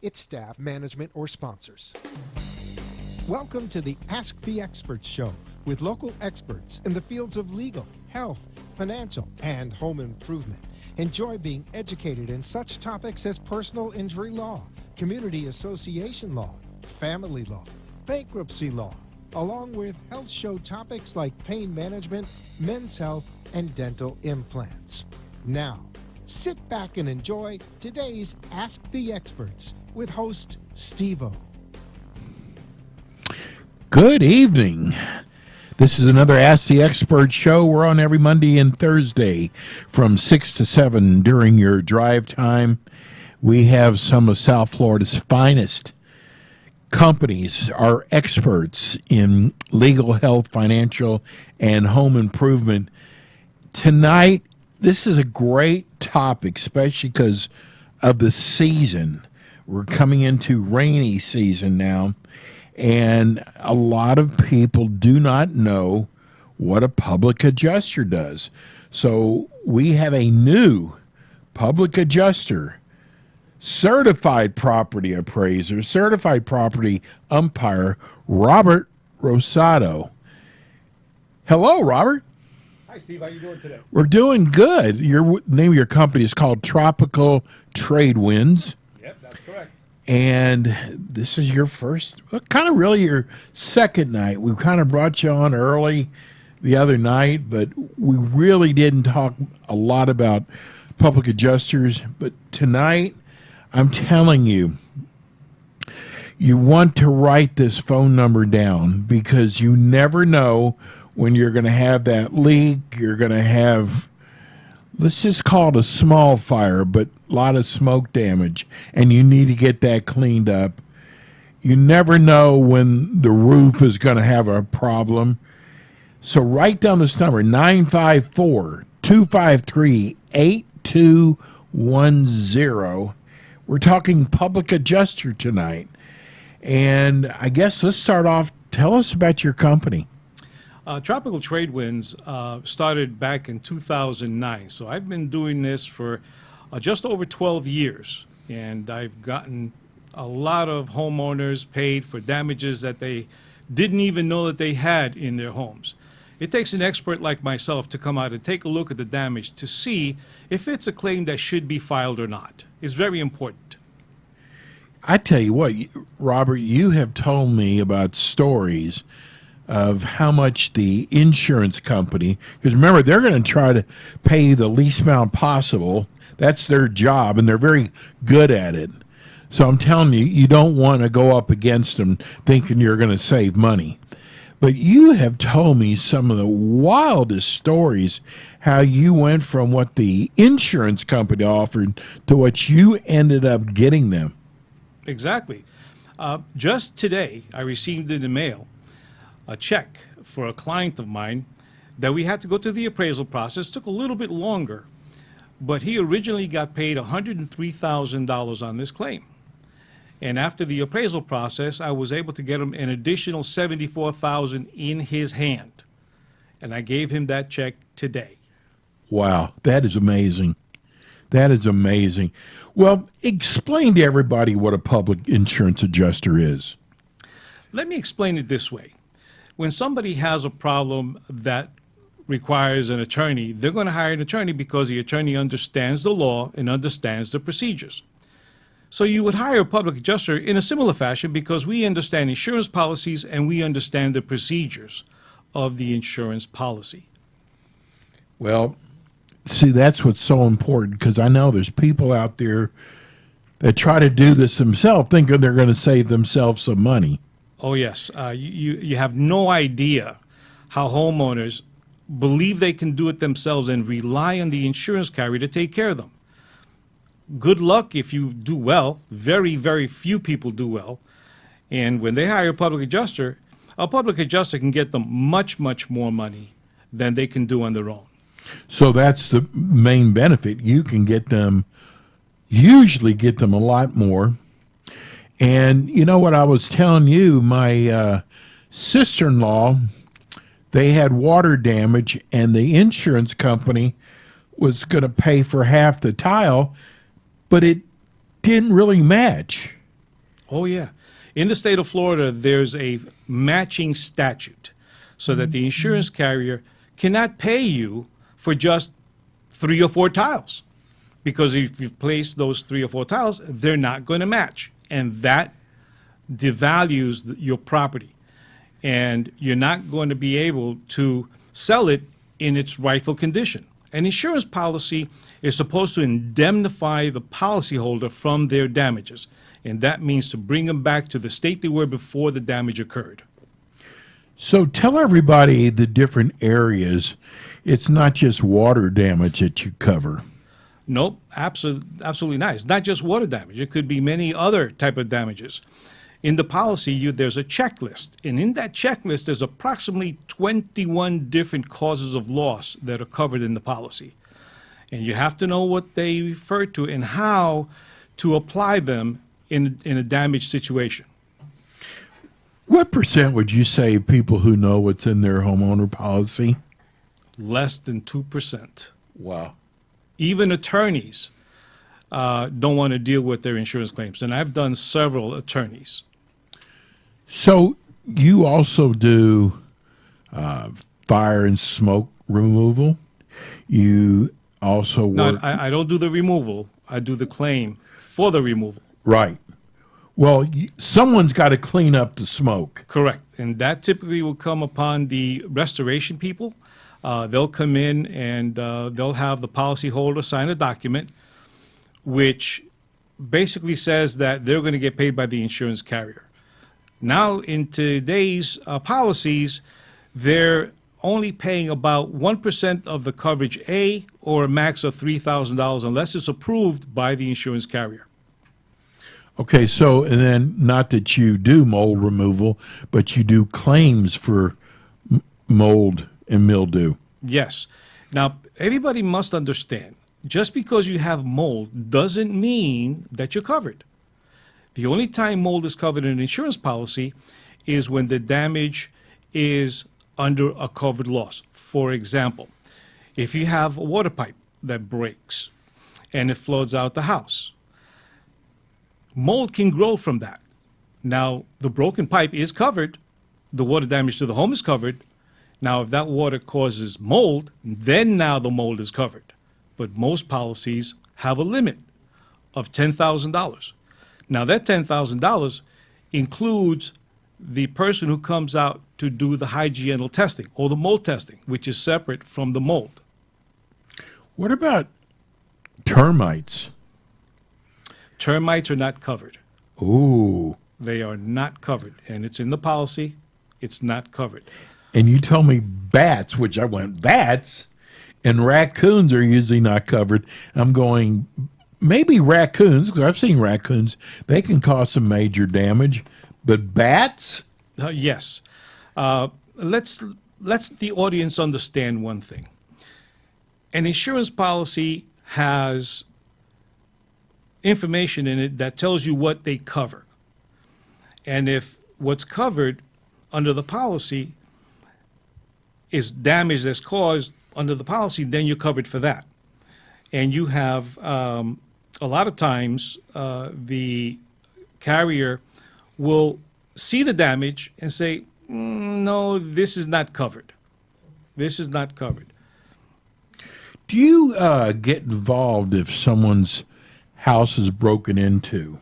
its staff, management, or sponsors. Welcome to the Ask the Experts show with local experts in the fields of legal, health, financial, and home improvement. Enjoy being educated in such topics as personal injury law, community association law, family law, bankruptcy law, along with health show topics like pain management, men's health, and dental implants. Now, sit back and enjoy today's Ask the Experts with host Steve-O. Good evening. This is another Ask the Expert show. We're on every Monday and Thursday from 6 to 7 during your drive time. We have some of South Florida's finest companies, our experts in legal, health, financial, and home improvement. Tonight, this is a great topic, especially because of the season. We're coming into rainy season now, and a lot of people do not know what a public adjuster does. So we have a new public adjuster, certified property appraiser, certified property umpire, Robert Rosado. Hello, Robert. Hi, Steve. How you doing today? We're doing good. Your name of your company is called Tropical Trade Winds. Yep, that's correct. And this is your first, kind of really your second night. We kind of brought you on early the other night, but we really didn't talk a lot about public adjusters. But tonight, I'm telling you, you want to write this phone number down because you never know when you're going to have that leak. You're going to have, let's just call it a small fire, but a lot of smoke damage, and you need to get that cleaned up. You never know when the roof is going to have a problem. So write down this number, 954-253-8210. We're talking public adjuster tonight. And I guess let's start off. Tell us about your company. Tropical Trade Winds started back in 2009. So I've been doing this for just over 12 years. And I've gotten a lot of homeowners paid for damages that they didn't even know that they had in their homes. It takes an expert like myself to come out and take a look at the damage to see if it's a claim that should be filed or not. It's very important. I tell you what, Robert, you have told me about stories of how much the insurance company, because remember, they're going to try to pay you the least amount possible. That's their job, and they're very good at it. So I'm telling you, you don't want to go up against them thinking you're going to save money. But you have told me some of the wildest stories, how you went from what the insurance company offered to what you ended up getting them. Exactly. Just today, I received in the mail a check for a client of mine that we had to go through the appraisal process. Took a little bit longer, but he originally got paid $103,000 on this claim. And after the appraisal process, I was able to get him an additional $74,000 in his hand. And I gave him that check today. Wow, that is amazing. That is amazing. Well, explain to everybody what a public insurance adjuster is. Let me explain it this way. When somebody has a problem that requires an attorney, they're going to hire an attorney because the attorney understands the law and understands the procedures. So you would hire a public adjuster in a similar fashion because we understand insurance policies and we understand the procedures of the insurance policy. Well, see, that's what's so important, because I know there's people out there that try to do this themselves thinking they're going to save themselves some money. Oh, yes. You have no idea how homeowners believe they can do it themselves and rely on the insurance carrier to take care of them. Good luck if you do well. Very, very few people do well. And when they hire a public adjuster can get them much, much more money than they can do on their own. So that's the main benefit. You can usually get them a lot more. And you know what I was telling you, my sister-in-law, they had water damage, and the insurance company was going to pay for half the tile, but it didn't really match. Oh, yeah. In the state of Florida, there's a matching statute so that the insurance carrier cannot pay you for just 3 or 4 tiles. Because if you've placed those 3 or 4 tiles, they're not going to match. And that devalues your property. And you're not going to be able to sell it in its rightful condition. An insurance policy is supposed to indemnify the policyholder from their damages. And that means to bring them back to the state they were before the damage occurred. So tell everybody the different areas. It's not just water damage that you cover. Nope, absolutely not. It's not just water damage. It could be many other type of damages. In the policy, there's a checklist. And in that checklist, there's approximately 21 different causes of loss that are covered in the policy. And you have to know what they refer to and how to apply them in a damaged situation. What percent would you say people who know what's in their homeowner policy? Less than 2%. Wow. Even attorneys don't want to deal with their insurance claims. And I've done several attorneys. So you also do fire and smoke removal. You also No, work. I don't do the removal. I do the claim for the removal. Right. Well, someone's got to clean up the smoke. Correct. And that typically will come upon the restoration people. They'll come in and they'll have the policyholder sign a document which basically says that they're going to get paid by the insurance carrier. Now, in today's policies, they're only paying about 1% of the coverage A or a max of $3,000 unless it's approved by the insurance carrier. Okay, so, and then not that you do mold removal, but you do claims for mold and mildew. Yes. Now, everybody must understand, just because you have mold doesn't mean that you're covered. The only time mold is covered in an insurance policy is when the damage is under a covered loss. For example, if you have a water pipe that breaks and it floods out the house, mold can grow from that. Now, the broken pipe is covered. The water damage to the home is covered. Now, if that water causes mold, then now the mold is covered. But most policies have a limit of $10,000. Now, that $10,000 includes the person who comes out to do the hygienical testing or the mold testing, which is separate from the mold. What about termites? Termites are not covered. Ooh. They are not covered. And it's in the policy. It's not covered. And you told me bats, which I went, bats? And raccoons are usually not covered. I'm going, maybe raccoons, because I've seen raccoons, they can cause some major damage. But bats? Yes. Let's the audience understand one thing. An insurance policy has information in it that tells you what they cover. And if what's covered under the policy is damage that's caused under the policy, then you're covered for that. And you have, a lot of times, the carrier will see the damage and say, no, this is not covered. This is not covered. Do you get involved if someone's house is broken into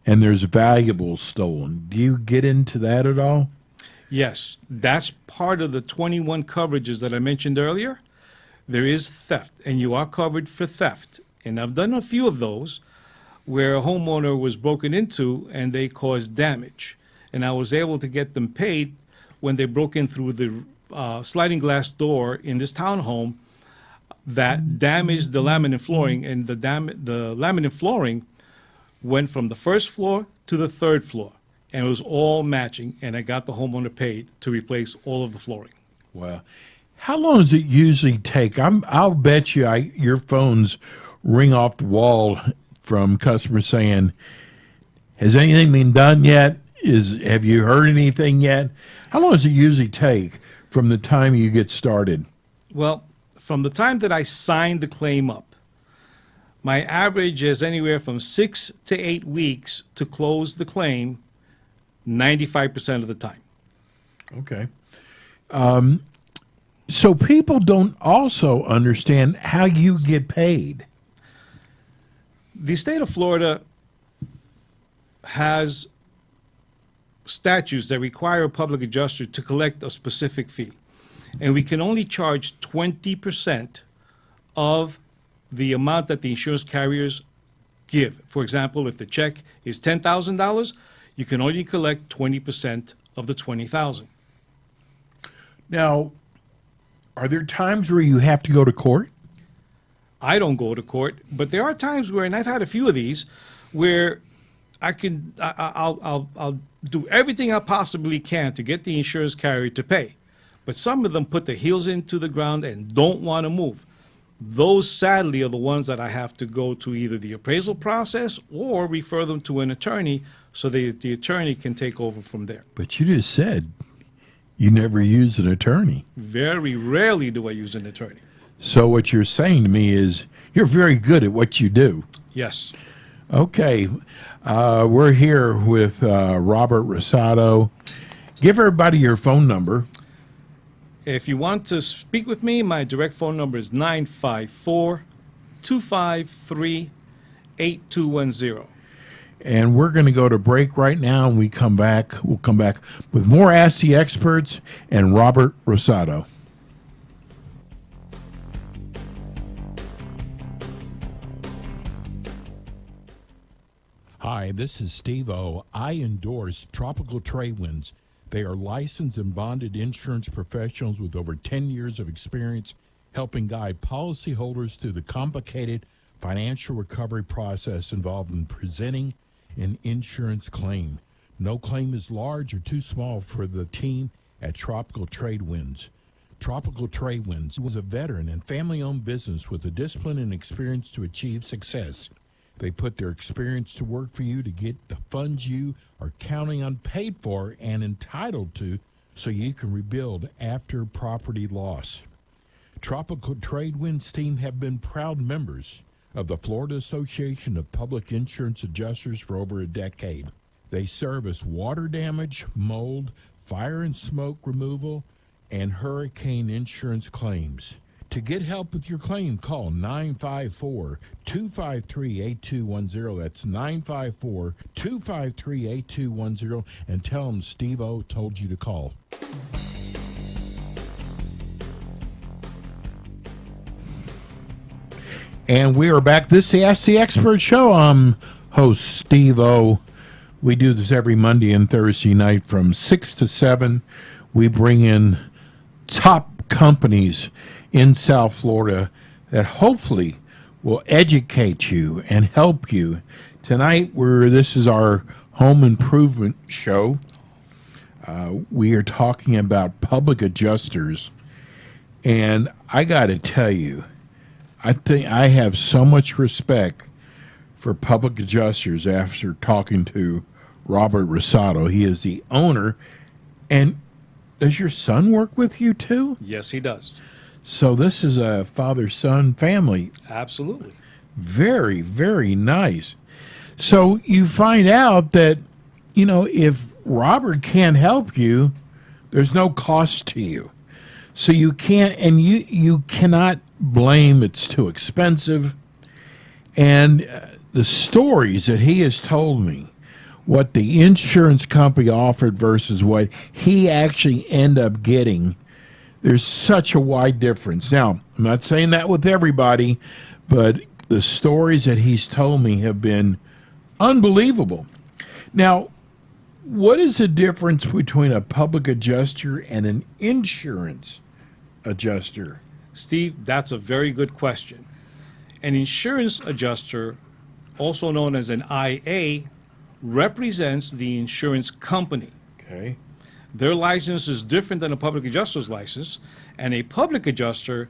and there's valuables stolen? Do you get into that at all? Yes, that's part of the 21 coverages that I mentioned earlier. There is theft, and you are covered for theft. And I've done a few of those where a homeowner was broken into and they caused damage. And I was able to get them paid when they broke in through the sliding glass door in this townhome that damaged the laminate flooring. And the laminate flooring went from the first floor to the third floor. And it was all matching, and I got the homeowner paid to replace all of the flooring. Wow. How long does it usually take? I'll bet you your phones ring off the wall from customers saying, has anything been done yet? Have you heard anything yet? How long does it usually take from the time you get started? Well, from the time that I signed the claim up, My average is anywhere from 6 to 8 weeks to close the claim 95% of the time. Okay. So people don't also understand how you get paid. The state of Florida has statutes that require a public adjuster to collect a specific fee. And we can only charge 20% of the amount that the insurance carriers give. For example, if the check is $10,000, you can only collect 20% of the $20,000. Now, are there times where you have to go to court? I don't go to court, but there are times where, and I've had a few of these, where I'll do everything I possibly can to get the insurance carrier to pay. But some of them put their heels into the ground and don't want to move. Those, sadly, are the ones that I have to go to either the appraisal process or refer them to an attorney so that the attorney can take over from there. But you just said you never use an attorney. Very rarely do I use an attorney. So what you're saying to me is you're very good at what you do. Yes. Okay. We're here with Robert Rosado. Give everybody your phone number. If you want to speak with me, my direct phone number is 954-253-8210. And we're going to go to break right now, and we'll come back with more Ask the Experts and Robert Rosado. Hi, this is Steve O. I endorse Tropical Trade Winds. They are licensed and bonded insurance professionals with over 10 years of experience helping guide policyholders through the complicated financial recovery process involved in presenting an insurance claim. No claim is large or too small for the team at Tropical Trade Winds. Tropical Trade Winds was a veteran and family-owned business with the discipline and experience to achieve success. They put their experience to work for you to get the funds you are counting on paid for and entitled to so you can rebuild after property loss. Tropical Trade Winds team have been proud members of the Florida Association of Public Insurance Adjusters for over a decade. They service water damage, mold, fire and smoke removal, and hurricane insurance claims. To get help with your claim, call 954-253-8210. That's 954-253-8210, and tell them Steve O told you to call. And we are back. This is the Ask the Expert Show. I'm host Steve O. We do this every Monday and Thursday night from 6 to 7. We bring in top companies in South Florida that hopefully will educate you and help you. Tonight, this is our home improvement show. We are talking about public adjusters. And I got to tell you, I think I have so much respect for public adjusters after talking to Robert Rosado. He is the owner. And does your son work with you too? Yes, he does. So this is a father-son family. Absolutely. Very, very nice. So you find out that, if Robert can't help you, there's no cost to you. So you can't, and you cannot blame it's too expensive. And the stories that he has told me, what the insurance company offered versus what he actually ended up getting, there's such a wide difference. Now, I'm not saying that with everybody, but the stories that he's told me have been unbelievable. Now, what is the difference between a public adjuster and an insurance adjuster? Steve, that's a very good question. An insurance adjuster, also known as an IA, represents the insurance company. Okay. Their license is different than a public adjuster's license, and a public adjuster's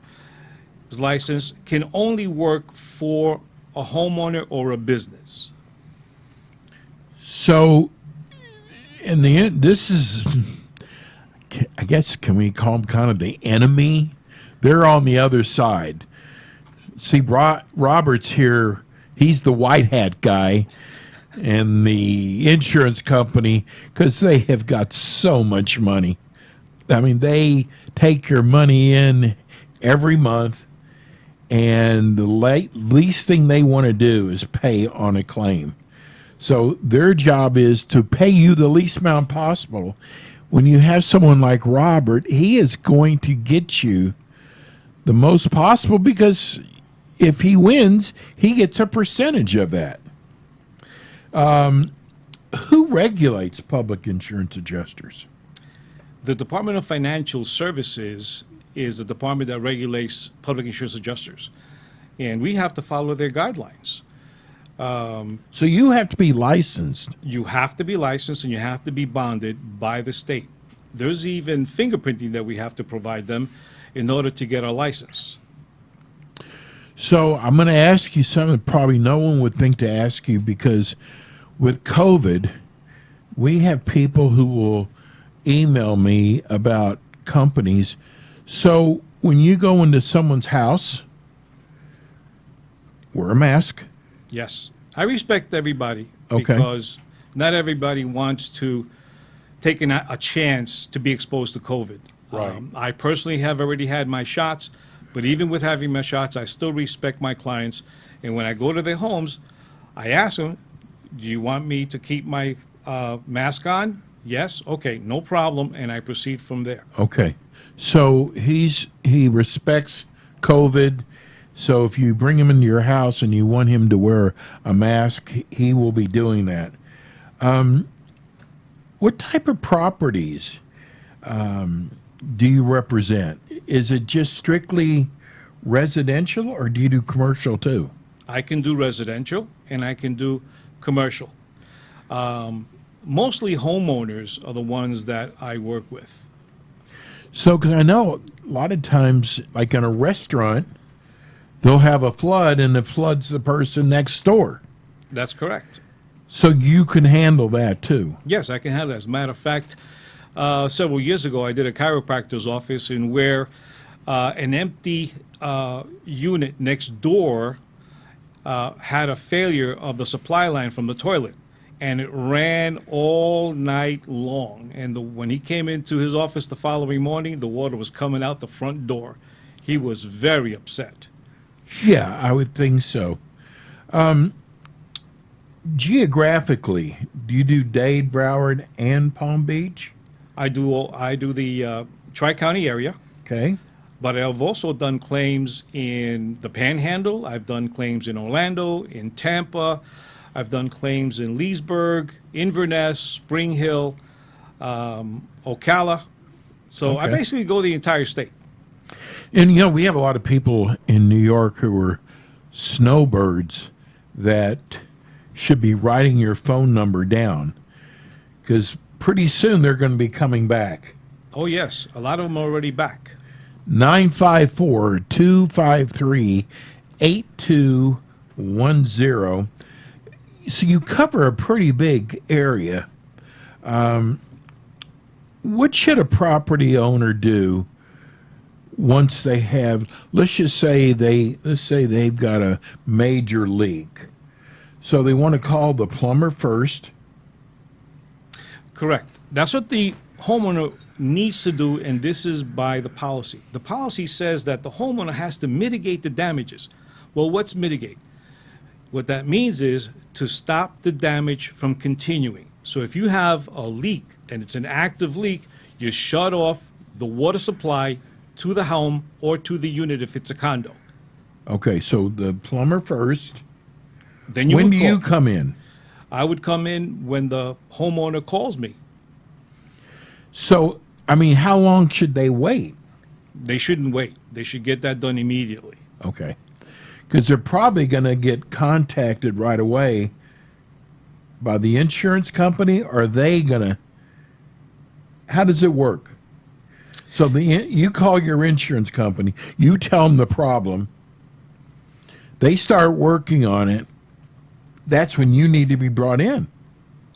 license can only work for a homeowner or a business. So, in the end, this is, I guess, can we call them kind of the enemy? They're on the other side. See, Robert's here He's the white hat guy, and the insurance company, because they have got so much money. I mean, they take your money in every month, and the least thing they want to do is pay on a claim. So their job is to pay you the least amount possible. When you have someone like Robert, he is going to get you the most possible, because if he wins, he gets a percentage of that. Who regulates public insurance adjusters? The Department of Financial Services is the department that regulates public insurance adjusters, and we have to follow their guidelines. So you have to be licensed. You have to be licensed and you have to be bonded by the state. There's even fingerprinting that we have to provide them in order to get our license. So I'm going to ask you something probably no one would think to ask you, because with COVID, we have people who will email me about companies. So when you go into someone's house, wear a mask. Yes, I respect everybody Okay. because not everybody wants to take a chance to be exposed to COVID. Right. I personally have already had my shots, but even with having my shots, I still respect my clients. And when I go to their homes, I ask them, do you want me to keep my mask on? Yes? Okay, no problem. And I proceed from there. Okay. So he respects COVID. So if you bring him into your house and you want him to wear a mask, he will be doing that. What type of properties do you represent? Is it just strictly residential, or do you do commercial too? I can do residential and I can do commercial. Mostly homeowners are the ones that I work with. So, because I know a lot of times, like in a restaurant, they'll have a flood and it floods the person next door. That's correct. So you can handle that too. Yes, I can handle that. As a matter of fact, several years ago, I did a chiropractor's office in where an empty unit next door had a failure of the supply line from the toilet, and it ran all night long. And when he came into his office the following morning, the water was coming out the front door. He was very upset. Yeah, I would think so. Geographically, do you do Dade, Broward, and Palm Beach? I do the Tri-County area. Okay. But I've also done claims in the Panhandle. I've done claims in Orlando, in Tampa. I've done claims in Leesburg, Inverness, Spring Hill, Ocala. So I Okay. basically go the entire state. And you know, we have a lot of people in New York who are snowbirds that should be writing your phone number down, because pretty soon they're going to be coming back. Oh, yes. A lot of them are already back. 954-253-8210. So you cover a pretty big area. What should a property owner do once they have, let's say they've got a major leak? So they want to call the plumber first. Correct. That's what the homeowner needs to do, and this is by the policy. The policy says that the homeowner has to mitigate the damages. Well, what's mitigate? What that means is to stop the damage from continuing. So if you have a leak and it's an active leak, you shut off the water supply to the home or to the unit if it's a condo. Okay, so the plumber first. Then you When would do you call. come in? I would come in when the homeowner calls me. So, I mean, how long should they wait? They shouldn't wait. They should get that done immediately. Okay. Because they're probably going to get contacted right away by the insurance company. Or are they going to, how does it work? So you call your insurance company, you tell them the problem, they start working on it. That's when you need to be brought in.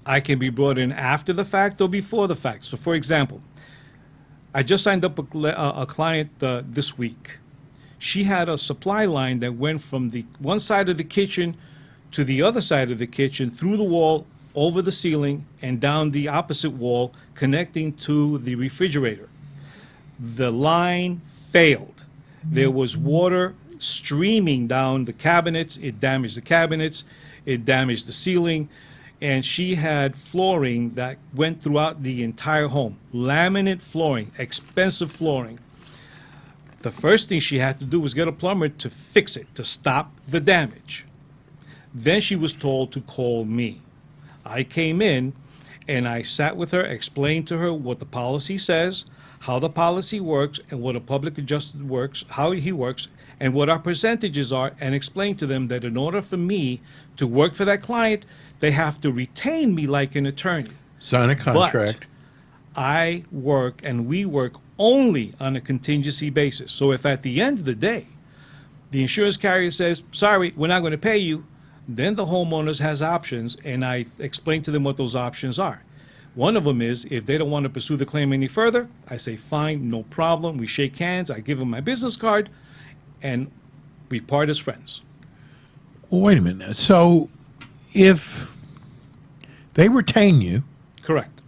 I can be brought in after the fact or before the fact. So, for example, I just signed up a client this week. She had a supply line that went from the one side of the kitchen to the other side of the kitchen, through the wall, over the ceiling, and down the opposite wall, connecting to the refrigerator. The line failed. There was water streaming down the cabinets. It damaged the cabinets. It damaged the ceiling. And she had flooring that went throughout the entire home. Laminate flooring, expensive flooring. The first thing she had to do was get a plumber to fix it, to stop the damage. Then she was told to call me. I came in and I sat with her, explained to her what the policy says, how the policy works, and what a public adjuster works, how he works, and what our percentages are, and explained to them that in order for me to work for that client, they have to retain me like an attorney. Sign a contract. I work and we work only on a contingency basis. So if at the end of the day, the insurance carrier says, sorry, we're not going to pay you, then the homeowners has options, and I explain to them what those options are. One of them is, if they don't want to pursue the claim any further, I say, fine, no problem. We shake hands. I give them my business card, and we part as friends. Well, wait a minute. So if they retain you, Correct.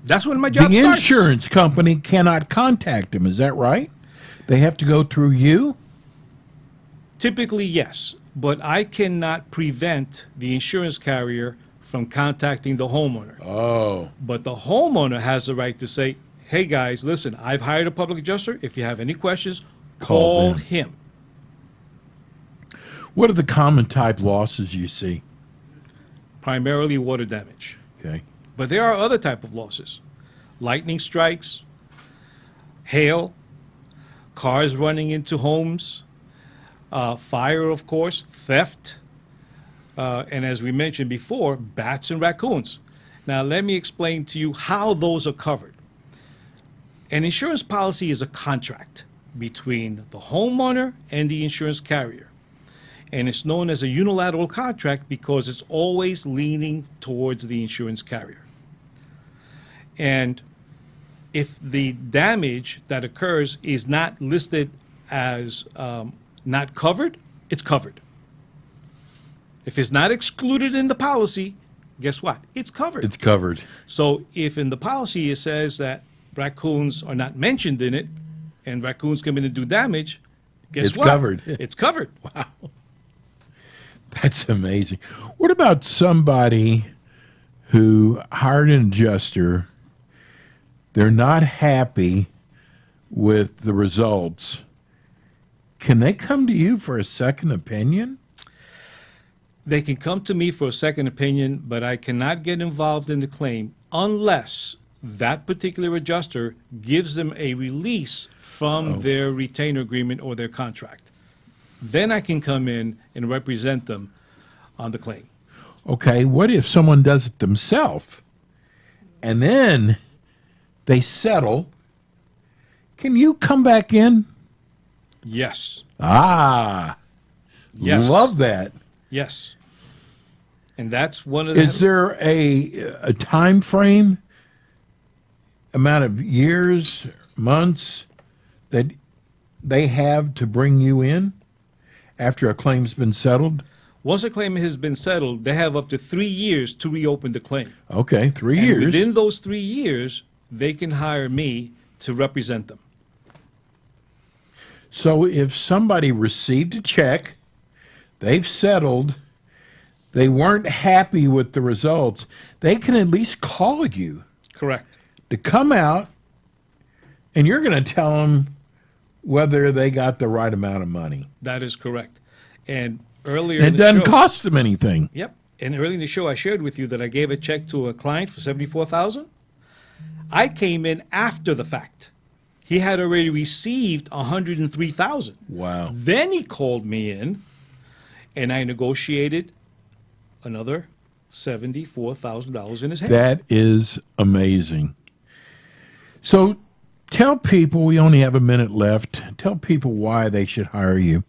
That's when my job the starts. insurance company cannot contact them. Is that right? They have to go through you? Typically, yes, but I cannot prevent the insurance carrier from contacting the homeowner. Oh. But the homeowner has the right to say, hey, guys, listen, I've hired a public adjuster. If you have any questions, Call call them. him. What are the common type losses you see? Primarily water damage. Okay. But there are other type of losses. Lightning strikes, hail, cars running into homes, fire, of course, theft, and as we mentioned before, bats and raccoons. Now, let me explain to you how those are covered. An insurance policy is a contract between the homeowner and the insurance carrier. And it's known as a unilateral contract because it's always leaning towards the insurance carrier. And if the damage that occurs is not listed as not covered, it's covered. If it's not excluded in the policy, guess what? It's covered. It's covered. So if in the policy it says that raccoons are not mentioned in it, and raccoons come in and do damage, guess It's what? covered. It's covered. That's amazing. What about somebody who hired an adjuster? They're not happy with the results. Can they come to you for a second opinion? They can come to me for a second opinion, but I cannot get involved in the claim unless that particular adjuster gives them a release from their retainer agreement or their contract. Then I can come in and represent them on the claim. Okay, what if someone does it themselves and then they settle? Can you come back in? Yes. Ah, Yes. love that. Yes. And that's one of the... Is there a time frame, amount of years, months that they have to bring you in after a claim's been settled? Once a claim has been settled, they have up to 3 years to reopen the claim. Okay, 3 And years. within those 3 years, they can hire me to represent them. So if somebody received a check, they've settled, they weren't happy with the results, they can at least call you Correct. to come out, and you're going to tell them whether they got the right amount of money. That is correct. And earlier And in it the doesn't show... cost them anything. Yep. And early in the show, I shared with you that I gave a check to a client for $74,000. I came in after the fact. He had already received $103,000. Wow. Then he called me in, and I negotiated another $74,000 in his hand. That is amazing. So tell people, we only have a minute left, tell people why they should hire you.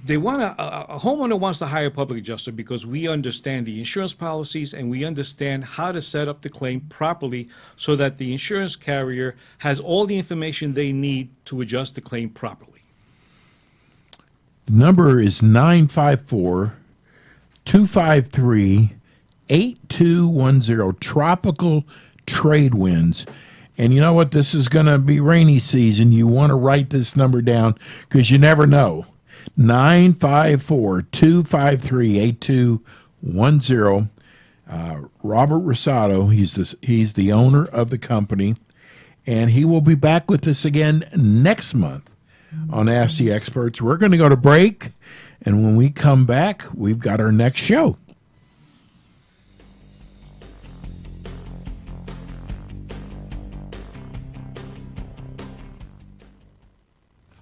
They want a homeowner wants to hire a public adjuster because we understand the insurance policies and we understand how to set up the claim properly so that the insurance carrier has all the information they need to adjust the claim properly. The number is 954-253-8210. Tropical Trade Winds. And you know what? This is going to be rainy season. You want to write this number down because you never know. 954-253-8210. Robert Rosado, he's the owner of the company, and he will be back with us again next month on Ask the Experts. We're going to go to break, and when we come back, we've got our next show.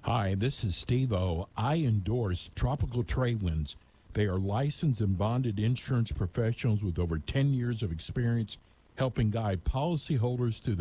Hi, this is Steve O. I endorse Tropical Trade Winds. They are licensed and bonded insurance professionals with over 10 years of experience helping guide policyholders through the